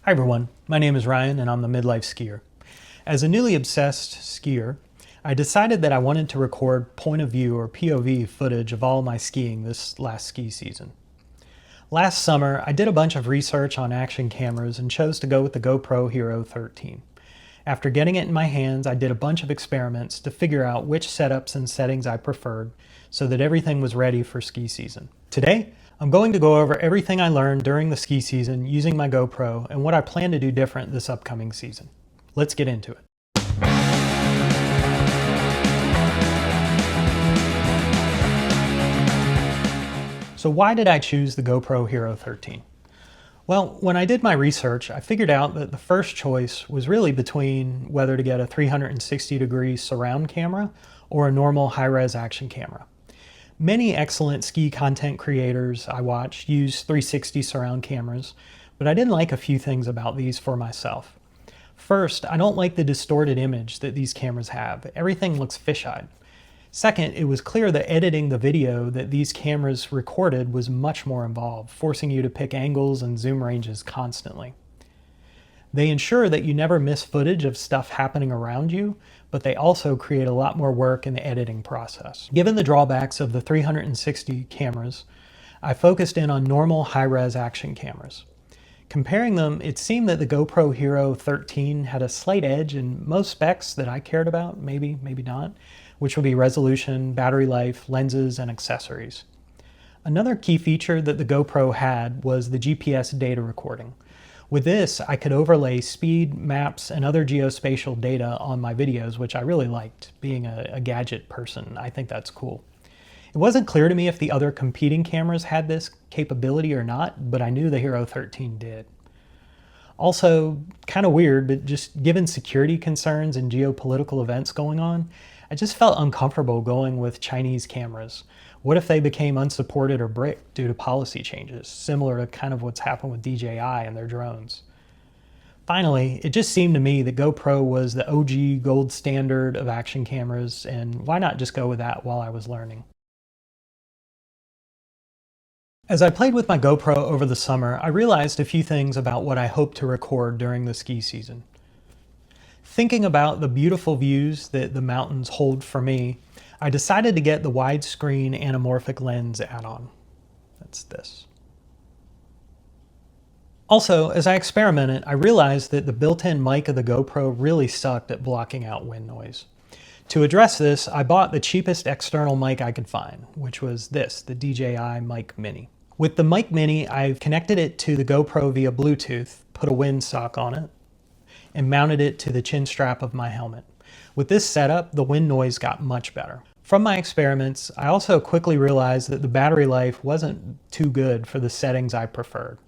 Hi everyone, my name is Ryan and I'm the Midlife Skier. As a newly obsessed skier, I decided that I wanted to record point of view or POV footage of all my skiing this last ski season. Last summer, I did a bunch of research on action cameras and chose to go with the GoPro Hero13. After getting it in my hands, I did a bunch of experiments to figure out which setups and settings I preferred so that everything was ready for ski season. Today, I'm going to go over everything I learned during the ski season using my GoPro and what I plan to do different this upcoming season. Let's get into it. So why did I choose the GoPro Hero13? Well, when I did my research, I figured out that the first choice was really between whether to get a 360-degree surround camera or a normal high-res action camera. Many excellent ski content creators I watch use 360 surround cameras, but I didn't like a few things about these for myself. First, I don't like the distorted image that these cameras have. Everything looks fisheye. Second, it was clear that editing the video that these cameras recorded was much more involved, forcing you to pick angles and zoom ranges constantly. They ensure that you never miss footage of stuff happening around you, but they also create a lot more work in the editing process. Given the drawbacks of the 360 cameras, I focused in on normal high-res action cameras. Comparing them, it seemed that the GoPro Hero 13 had a slight edge in most specs that I cared about, maybe not, which would be resolution, battery life, lenses, and accessories. Another key feature that the GoPro had was the GPS data recording. With this, I could overlay speed, maps, and other geospatial data on my videos, which I really liked. Being a gadget person, I think that's cool. It wasn't clear to me if the other competing cameras had this capability or not, but I knew the Hero 13 did. Also, kind of weird, but just given security concerns and geopolitical events going on, I just felt uncomfortable going with Chinese cameras. What if they became unsupported or bricked due to policy changes, similar to kind of what's happened with DJI and their drones? Finally, it just seemed to me that GoPro was the OG gold standard of action cameras, and why not just go with that while I was learning? As I played with my GoPro over the summer, I realized a few things about what I hope to record during the ski season. Thinking about the beautiful views that the mountains hold for me, I decided to get the widescreen anamorphic lens add-on. That's this. Also, as I experimented, I realized that the built-in mic of the GoPro really sucked at blocking out wind noise. To address this, I bought the cheapest external mic I could find, which was this, the DJI Mic Mini. With the Mic Mini, I've connected it to the GoPro via Bluetooth, put a windsock on it, and mounted it to the chin strap of my helmet. With this setup, the wind noise got much better. From my experiments, I also quickly realized that the battery life wasn't too good for the settings I preferred.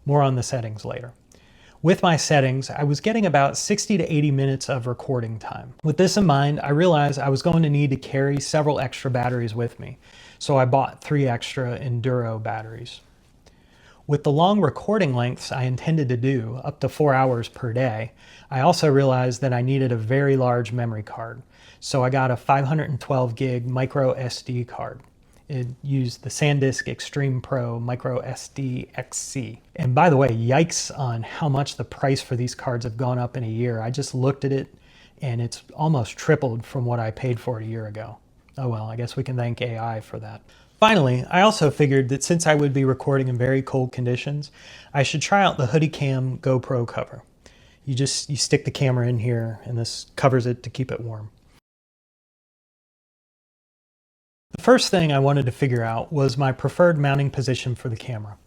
More on the settings later. With my settings, I was getting about 60 to 80 minutes of recording time. With this in mind, I realized I was going to need to carry several extra batteries with me, so I bought 3 extra Enduro batteries. With the long recording lengths I intended to do, up to 4 hours per day, I also realized that I needed a very large memory card. So I got a 512 gig micro SD card. It used the SanDisk Extreme Pro micro SD XC. And by the way, yikes on how much the price for these cards have gone up in a year. I just looked at it and it's almost tripled from what I paid for it a year ago. Oh well, I guess we can thank AI for that. Finally, I also figured that since I would be recording in very cold conditions, I should try out the Hoodie Cam GoPro cover. You stick the camera in here and this covers it to keep it warm. The first thing I wanted to figure out was my preferred mounting position for the camera.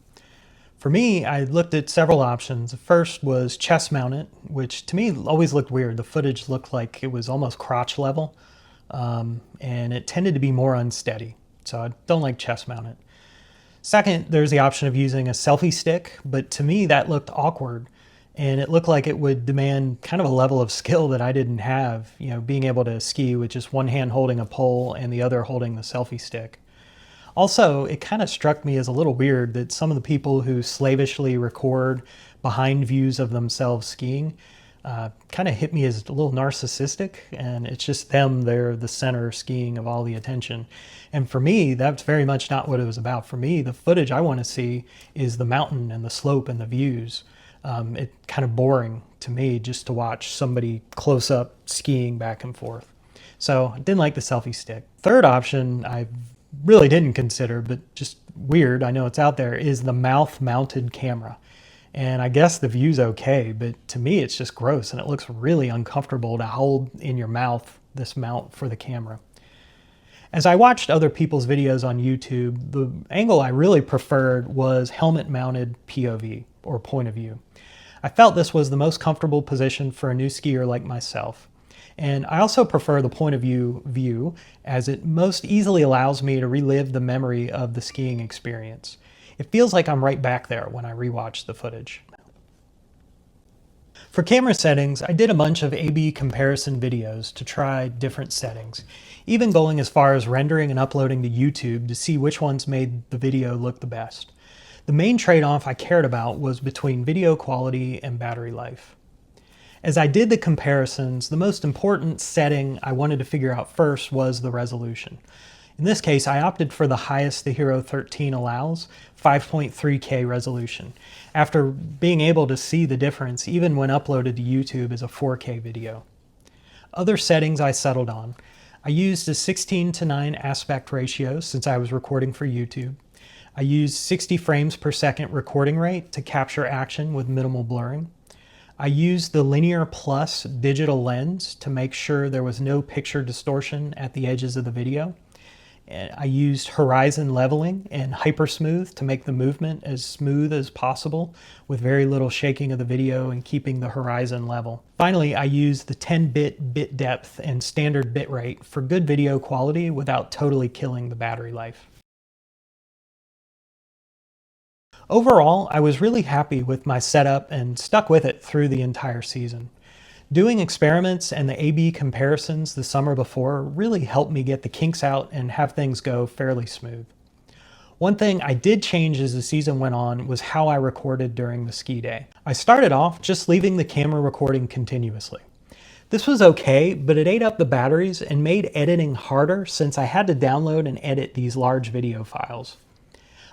For me, I looked at several options. The first was chest mounted, which to me always looked weird. The footage looked like it was almost crotch level, and it tended to be more unsteady. So I don't like chest mounted. Second, there's the option of using a selfie stick, but to me that looked awkward and it looked like it would demand kind of a level of skill that I didn't have, being able to ski with just one hand holding a pole and the other holding the selfie stick. Also, it kind of struck me as a little weird that some of the people who slavishly record behind views of themselves skiing kind of hit me as a little narcissistic, and it's just them, they're the center skiing of all the attention. And for me, that's very much not what it was about. For me, the footage I want to see is the mountain and the slope and the views. It's kind of boring to me just to watch somebody close up skiing back and forth. So I didn't like the selfie stick. Third option I really didn't consider, but just weird, I know it's out there, is the mouth mounted camera. And I guess the view's okay, but to me it's just gross and it looks really uncomfortable to hold in your mouth this mount for the camera. As I watched other people's videos on YouTube, the angle I really preferred was helmet mounted POV, or point of view. I felt this was the most comfortable position for a new skier like myself. And I also prefer the point of view as it most easily allows me to relive the memory of the skiing experience. It feels like I'm right back there when I rewatch the footage. For camera settings, I did a bunch of A/B comparison videos to try different settings, even going as far as rendering and uploading to YouTube to see which ones made the video look the best. The main trade-off I cared about was between video quality and battery life. As I did the comparisons, the most important setting I wanted to figure out first was the resolution. In this case, I opted for the highest the Hero 13 allows, 5.3K resolution, after being able to see the difference even when uploaded to YouTube as a 4K video. Other settings I settled on. I used a 16:9 aspect ratio since I was recording for YouTube. I used 60 frames per second recording rate to capture action with minimal blurring. I used the Linear Plus digital lens to make sure there was no picture distortion at the edges of the video. I used horizon leveling and hypersmooth to make the movement as smooth as possible with very little shaking of the video and keeping the horizon level. Finally, I used the 10-bit bit depth and standard bitrate for good video quality without totally killing the battery life. Overall, I was really happy with my setup and stuck with it through the entire season. Doing experiments and the A/B comparisons the summer before really helped me get the kinks out and have things go fairly smooth. One thing I did change as the season went on was how I recorded during the ski day. I started off just leaving the camera recording continuously. This was okay, but it ate up the batteries and made editing harder since I had to download and edit these large video files.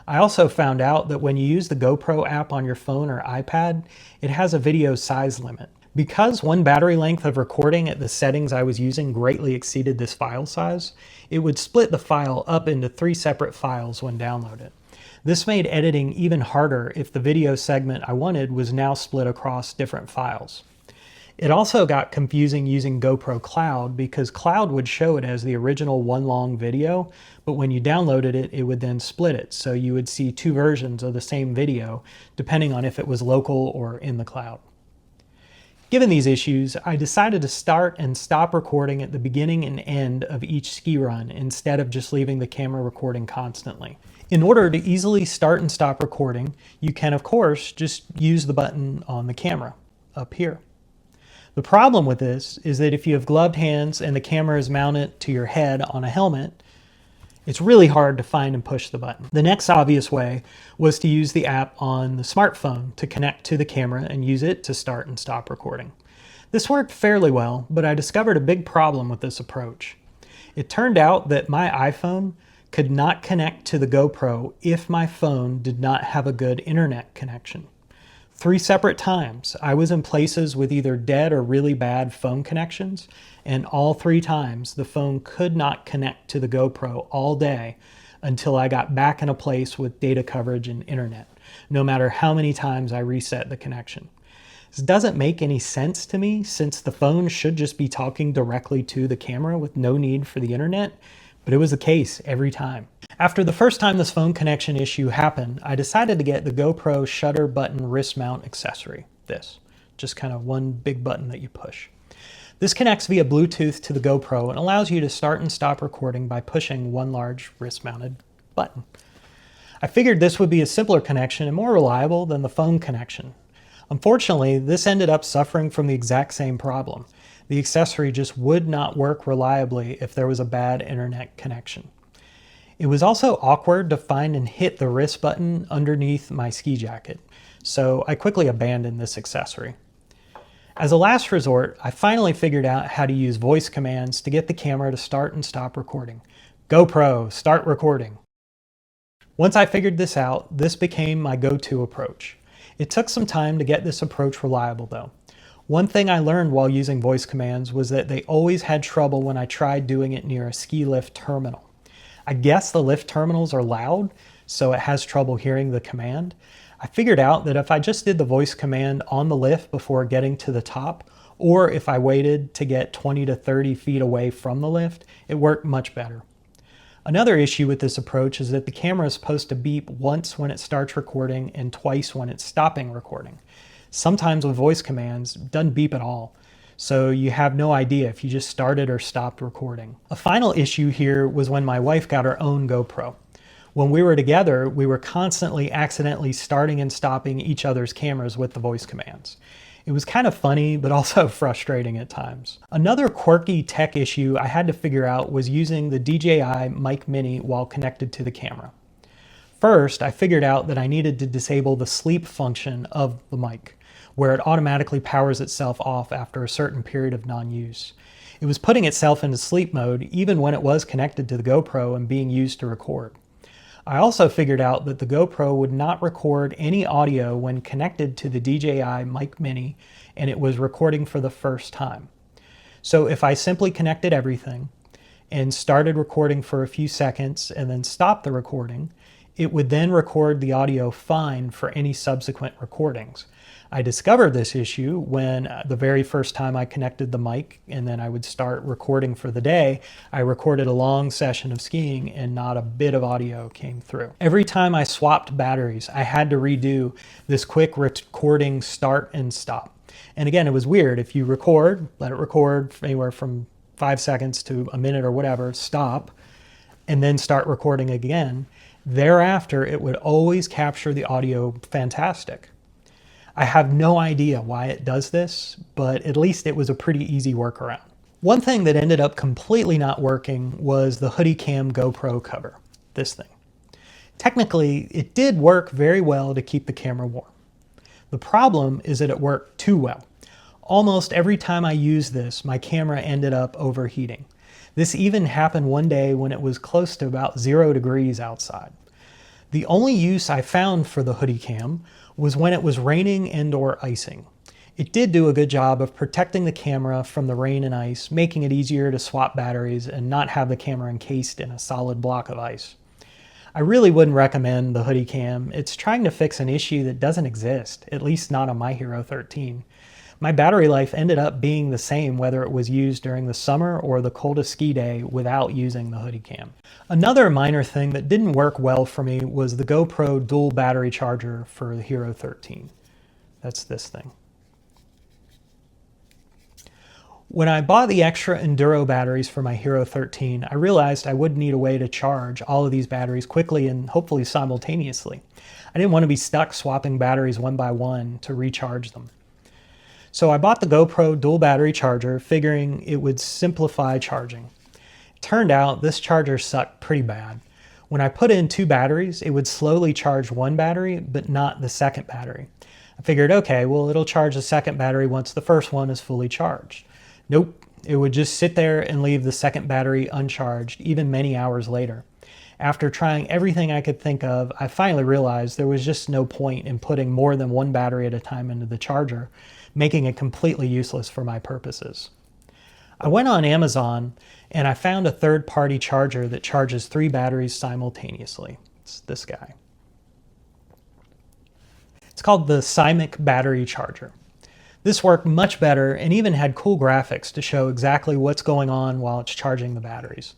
I also found out that when you use the GoPro app on your phone or iPad, it has a video size limit. Because one battery length of recording at the settings I was using greatly exceeded this file size, it would split the file up into 3 separate files when downloaded. This made editing even harder if the video segment I wanted was now split across different files. It also got confusing using GoPro Cloud because Cloud would show it as the original one long video, but when you downloaded it, it would then split it, so you would see 2 versions of the same video depending on if it was local or in the cloud. Given these issues, I decided to start and stop recording at the beginning and end of each ski run instead of just leaving the camera recording constantly. In order to easily start and stop recording, you can of course just use the button on the camera, up here. The problem with this is that if you have gloved hands and the camera is mounted to your head on a helmet, it's really hard to find and push the button. The next obvious way was to use the app on the smartphone to connect to the camera and use it to start and stop recording. This worked fairly well, but I discovered a big problem with this approach. It turned out that my iPhone could not connect to the GoPro if my phone did not have a good internet connection. 3 separate times, I was in places with either dead or really bad phone connections, and all 3 times the phone could not connect to the GoPro all day until I got back in a place with data coverage and internet, no matter how many times I reset the connection. This doesn't make any sense to me since the phone should just be talking directly to the camera with no need for the internet, but it was the case every time. After the first time this phone connection issue happened, I decided to get the GoPro shutter button wrist mount accessory. This, just kind of one big button that you push. This connects via Bluetooth to the GoPro and allows you to start and stop recording by pushing one large wrist mounted button. I figured this would be a simpler connection and more reliable than the phone connection. Unfortunately, this ended up suffering from the exact same problem. The accessory just would not work reliably if there was a bad internet connection. It was also awkward to find and hit the wrist button underneath my ski jacket, so I quickly abandoned this accessory. As a last resort, I finally figured out how to use voice commands to get the camera to start and stop recording. GoPro, start recording. Once I figured this out, this became my go-to approach. It took some time to get this approach reliable though. One thing I learned while using voice commands was that they always had trouble when I tried doing it near a ski lift terminal. I guess the lift terminals are loud, so it has trouble hearing the command. I figured out that if I just did the voice command on the lift before getting to the top, or if I waited to get 20 to 30 feet away from the lift, it worked much better. Another issue with this approach is that the camera is supposed to beep once when it starts recording and twice when it's stopping recording. Sometimes with voice commands, it doesn't beep at all, so you have no idea if you just started or stopped recording. A final issue here was when my wife got her own GoPro. When we were together, we were constantly accidentally starting and stopping each other's cameras with the voice commands. It was kind of funny, but also frustrating at times. Another quirky tech issue I had to figure out was using the DJI Mic Mini while connected to the camera. First, I figured out that I needed to disable the sleep function of the mic, where it automatically powers itself off after a certain period of non-use. It was putting itself into sleep mode even when it was connected to the GoPro and being used to record. I also figured out that the GoPro would not record any audio when connected to the DJI Mic Mini and it was recording for the first time. So if I simply connected everything and started recording for a few seconds and then stopped the recording, it would then record the audio fine for any subsequent recordings. I discovered this issue when the very first time I connected the mic and then I would start recording for the day, I recorded a long session of skiing and not a bit of audio came through. Every time I swapped batteries, I had to redo this quick recording start and stop. And again, it was weird. If you record, let it record anywhere from 5 seconds to a minute or whatever, stop, and then start recording again. Thereafter, it would always capture the audio fantastic. I have no idea why it does this, but at least it was a pretty easy workaround. One thing that ended up completely not working was the hoodie cam GoPro cover, this thing. Technically, it did work very well to keep the camera warm. The problem is that it worked too well. Almost every time I used this, my camera ended up overheating. This even happened one day when it was close to about 0 degrees outside. The only use I found for the hoodie cam was when it was raining and or icing. It did do a good job of protecting the camera from the rain and ice, making it easier to swap batteries and not have the camera encased in a solid block of ice. I really wouldn't recommend the hoodie cam. It's trying to fix an issue that doesn't exist, at least not on my Hero13. My battery life ended up being the same whether it was used during the summer or the coldest ski day without using the hoodie cam. Another minor thing that didn't work well for me was the GoPro dual battery charger for the Hero13. That's this thing. When I bought the extra Enduro batteries for my Hero13, I realized I would need a way to charge all of these batteries quickly and hopefully simultaneously. I didn't want to be stuck swapping batteries one by one to recharge them. So I bought the GoPro dual battery charger, figuring it would simplify charging. It turned out this charger sucked pretty bad. When I put in 2 batteries, it would slowly charge one battery, but not the second battery. I figured, okay, well, it'll charge the second battery once the first one is fully charged. Nope, it would just sit there and leave the second battery uncharged, even many hours later. After trying everything I could think of, I finally realized there was just no point in putting more than one battery at a time into the charger, making it completely useless for my purposes. I went on Amazon and I found a third-party charger that charges 3 batteries simultaneously. It's this guy. It's called the Cymic battery charger. This worked much better and even had cool graphics to show exactly what's going on while it's charging the batteries.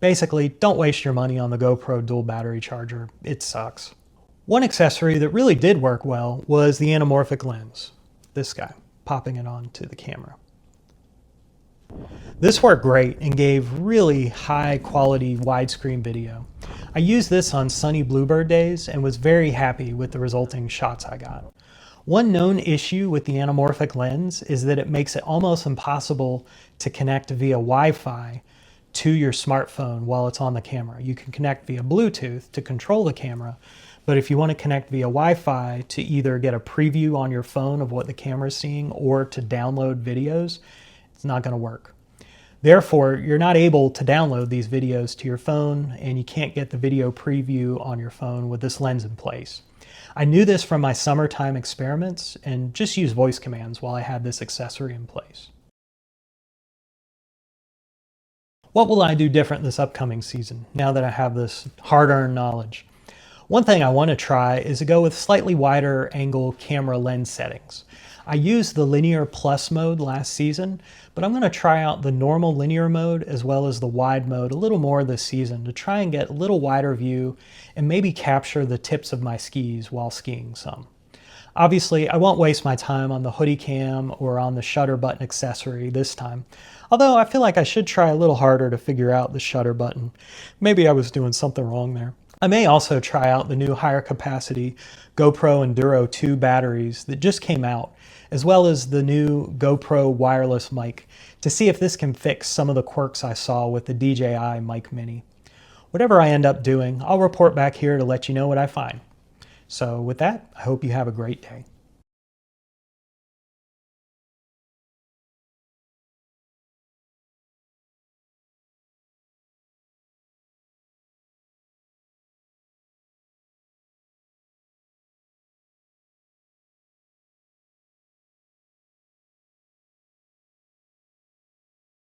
Basically, don't waste your money on the GoPro dual battery charger. It sucks. One accessory that really did work well was the anamorphic lens. This guy, popping it onto the camera. This worked great and gave really high quality widescreen video. I used this on sunny Bluebird days and was very happy with the resulting shots I got. One known issue with the anamorphic lens is that it makes it almost impossible to connect via Wi-Fi to your smartphone while it's on the camera. You can connect via Bluetooth to control the camera, but if you want to connect via Wi-Fi to either get a preview on your phone of what the camera is seeing or to download videos, it's not going to work. Therefore, you're not able to download these videos to your phone and you can't get the video preview on your phone with this lens in place. I knew this from my summertime experiments and just used voice commands while I had this accessory in place. What will I do different this upcoming season now that I have this hard-earned knowledge? One thing I want to try is to go with slightly wider angle camera lens settings. I used the linear plus mode last season, but I'm going to try out the normal linear mode as well as the wide mode a little more this season to try and get a little wider view and maybe capture the tips of my skis while skiing some. Obviously, I won't waste my time on the hoodie cam or on the shutter button accessory this time, although I feel like I should try a little harder to figure out the shutter button. Maybe I was doing something wrong there. I may also try out the new higher capacity GoPro Enduro 2 batteries that just came out, as well as the new GoPro wireless mic to see if this can fix some of the quirks I saw with the DJI Mic Mini. Whatever I end up doing, I'll report back here to let you know what I find. So with that, I hope you have a great day.